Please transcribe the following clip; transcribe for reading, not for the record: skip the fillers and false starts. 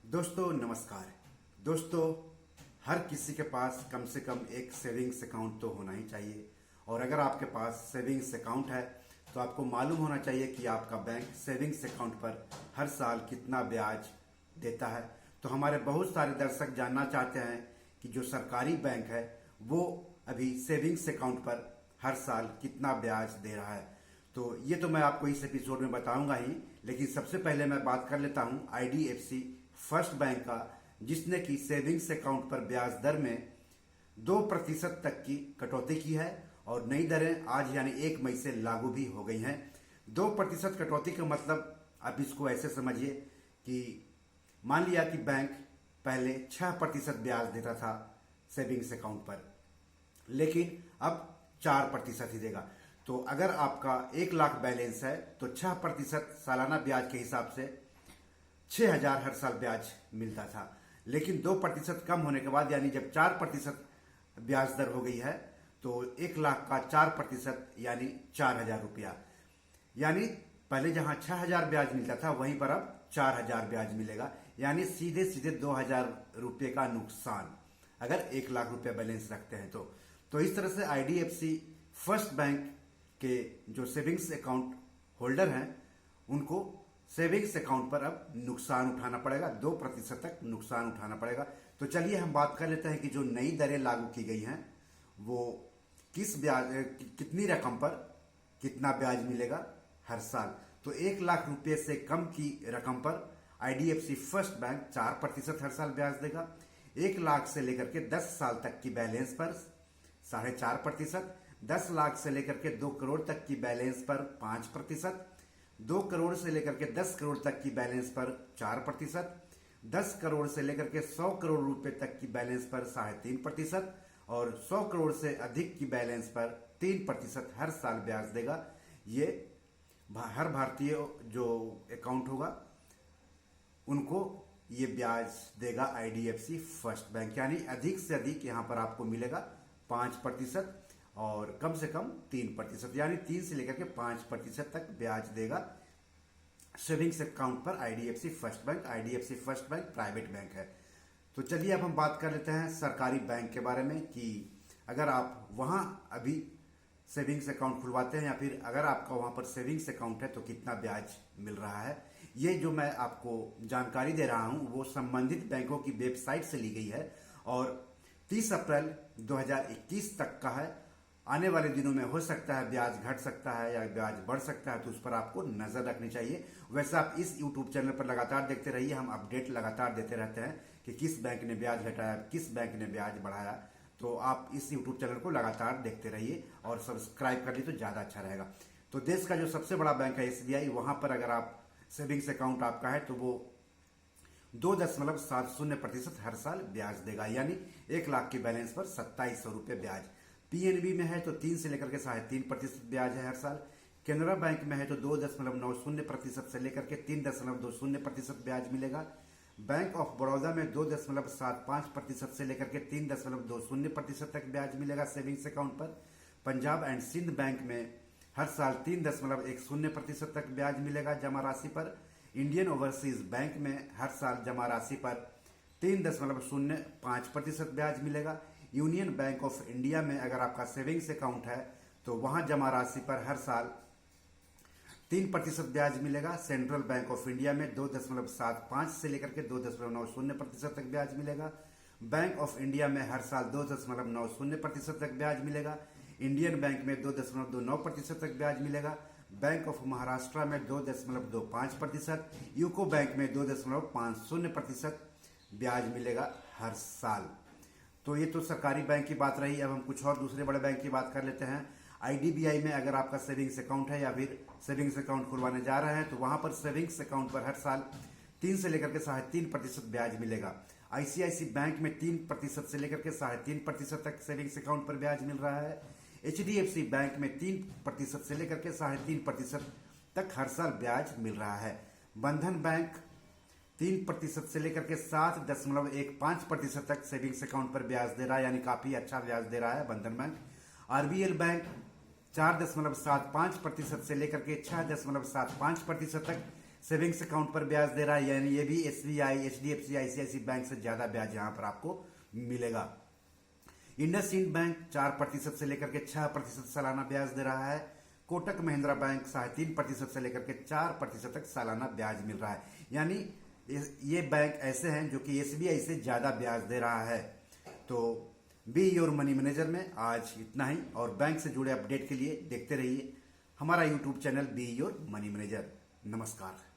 दोस्तों नमस्कार। दोस्तों, हर किसी के पास कम से कम एक सेविंग्स अकाउंट तो होना ही चाहिए। और अगर आपके पास सेविंग्स अकाउंट है तो आपको मालूम होना चाहिए कि आपका बैंक सेविंग्स अकाउंट पर हर साल कितना ब्याज देता है। तो हमारे बहुत सारे दर्शक जानना चाहते हैं कि जो सरकारी बैंक है वो अभी सेविंग्स अकाउंट पर हर साल कितना ब्याज दे रहा है। तो ये तो मैं आपको इस एपिसोड में बताऊंगा ही, लेकिन सबसे पहले मैं बात कर लेता हूं आईडीएफसी फर्स्ट बैंक का, जिसने की सेविंग्स अकाउंट पर ब्याज दर में 2% तक की कटौती की है और नई दरें आज यानी 1 मई से लागू भी हो गई हैं। 2% कटौती का मतलब आप इसको ऐसे समझिए कि मान लिया कि बैंक पहले 6% ब्याज देता था सेविंग्स अकाउंट पर, लेकिन अब 4% ही देगा। तो अगर आपका 1 लाख बैलेंस है तो 6% सालाना ब्याज के हिसाब से 6,000 हर साल ब्याज मिलता था। लेकिन 2% कम होने के बाद यानी जब 4% ब्याज दर हो गई है तो 1 लाख का 4% यानी 4,000 रुपया, यानी पहले जहां 6,000 ब्याज मिलता था वहीं पर अब 4,000 ब्याज मिलेगा, यानी सीधे सीधे 2,000 रुपये का नुकसान अगर 1 लाख रुपया बैलेंस रखते हैं तो इस तरह से आईडीएफसी फर्स्ट बैंक के जो सेविंग्स अकाउंट होल्डर हैं उनको सेविंग्स अकाउंट पर अब नुकसान उठाना पड़ेगा, 2% तक नुकसान उठाना पड़ेगा। तो चलिए हम बात कर लेते हैं कि जो नई दरें लागू की गई हैं वो कितनी रकम पर कितना ब्याज मिलेगा हर साल। तो 1 लाख रुपये से कम की रकम पर आईडीएफसी फर्स्ट बैंक 4% हर साल ब्याज देगा। 1 लाख से लेकर के 10 साल तक की बैलेंस पर 4.5%, 10 लाख से लेकर के 2 करोड़ तक की बैलेंस पर 5%, 2 करोड़ से लेकर के 10 करोड़ तक की बैलेंस पर 4%, 10 करोड़ से लेकर के 100 करोड़ रुपए तक की बैलेंस पर 3.5% और 100 करोड़ से अधिक की बैलेंस पर 3% हर साल ब्याज देगा। ये हर भारतीय जो अकाउंट होगा उनको ये ब्याज देगा आईडीएफसी फर्स्ट बैंक, यानी अधिक से अधिक यहाँ पर आपको मिलेगा 5% और कम से कम 3%, यानी 3 से लेकर के 5% तक ब्याज देगा सेविंग्स अकाउंट पर IDFC first bank. IDFC first bank private bank है। तो चलिए अब हम बात कर लेते हैं सरकारी बैंक के बारे में कि अगर आप वहां अभी सेविंग्स अकाउंट खुलवाते हैं या फिर अगर आपका वहां पर सेविंग्स अकाउंट है तो कितना ब्याज मिल रहा है। ये जो मैं आपको जानकारी दे रहा हूं वो संबंधित बैंकों की वेबसाइट से ली गई है और 30 अप्रैल 2021 तक का है। आने वाले दिनों में हो सकता है ब्याज घट सकता है या ब्याज बढ़ सकता है, तो उस पर आपको नजर रखनी चाहिए। वैसे आप इस यूट्यूब चैनल पर लगातार देखते रहिए, हम अपडेट लगातार देते रहते हैं कि किस बैंक ने ब्याज घटाया, किस बैंक ने ब्याज बढ़ाया। तो आप इस यूट्यूब चैनल को लगातार देखते रहिए और सब्सक्राइब कर ली तो ज्यादा अच्छा रहेगा। तो देश का जो सबसे बड़ा बैंक है एसबीआई, वहां पर अगर आप सेविंग्स अकाउंट आपका है तो वो 2.70% हर साल ब्याज देगा, यानी 1 लाख की बैलेंस पर 2,700 रुपये ब्याज। पीएनबी में है तो 3 से लेकर के 3.5% ब्याज है हर साल। केनरा बैंक में है तो 2.90% से लेकर के 3.20% ब्याज मिलेगा। बैंक ऑफ बड़ौदा में 2.75% से लेकर के 3.20% तक ब्याज मिलेगा सेविंग्स अकाउंट पर। पंजाब एंड सिंध बैंक में हर साल 3.10% तक ब्याज मिलेगा जमा राशि पर। इंडियन ओवरसीज बैंक में हर साल जमा राशि पर 3.05% ब्याज मिलेगा। यूनियन बैंक ऑफ इंडिया में अगर आपका सेविंग्स अकाउंट है तो वहां जमा राशि पर हर साल 3% ब्याज मिलेगा। सेंट्रल बैंक ऑफ इंडिया में 2.75 से लेकर के 2.90% तक ब्याज मिलेगा। बैंक ऑफ इंडिया में हर साल 2.90% तक ब्याज मिलेगा। इंडियन बैंक में 2.29% तक ब्याज मिलेगा। बैंक ऑफ महाराष्ट्र में 2.25%, यूको बैंक में 2.50% ब्याज मिलेगा हर साल। तो ये तो सरकारी बैंक की बात रही। अब हम कुछ और दूसरे बड़े बैंक की बात कर लेते हैं। आईडीबीआई में अगर आपका सेविंग्स अकाउंट है या फिर सेविंग्स अकाउंट खुलवाने जा रहे हैं तो वहां पर सेविंग्स अकाउंट पर हर साल 3 से लेकर के 3.5% ब्याज मिलेगा। आईसीआईसी बैंक में 3% से लेकर के 3.5% तक सेविंग्स अकाउंट पर ब्याज मिल रहा है। एचडीएफसी बैंक में 3% से लेकर के 3.5% तक हर साल ब्याज मिल रहा है। बंधन बैंक 3% से लेकर के 7.15% तक सेविंग्स अकाउंट पर ब्याज दे रहा है, यानी काफी अच्छा ब्याज दे रहा है बंधन बैंक। आरबीएल बैंक 4.75% से लेकर के 6.75% तक सेविंग्स अकाउंट पर ब्याज दे रहा है, यानी ये भी एसबीआई, एचडीएफसी, आईसीआईसी बैंक से ज्यादा ब्याज यहां पर आपको मिलेगा। इंडसइंड बैंक 4% से लेकर के 6% सालाना ब्याज दे रहा है। कोटक महिंद्रा बैंक 3.5% से लेकर के 4% तक सालाना ब्याज मिल रहा है। यानी ये बैंक ऐसे हैं जो कि एसबीआई से ज्यादा ब्याज दे रहा है। तो बी योर मनी मैनेजर में आज इतना ही, और बैंक से जुड़े अपडेट के लिए देखते रहिए हमारा YouTube channel be your money manager. नमस्कार।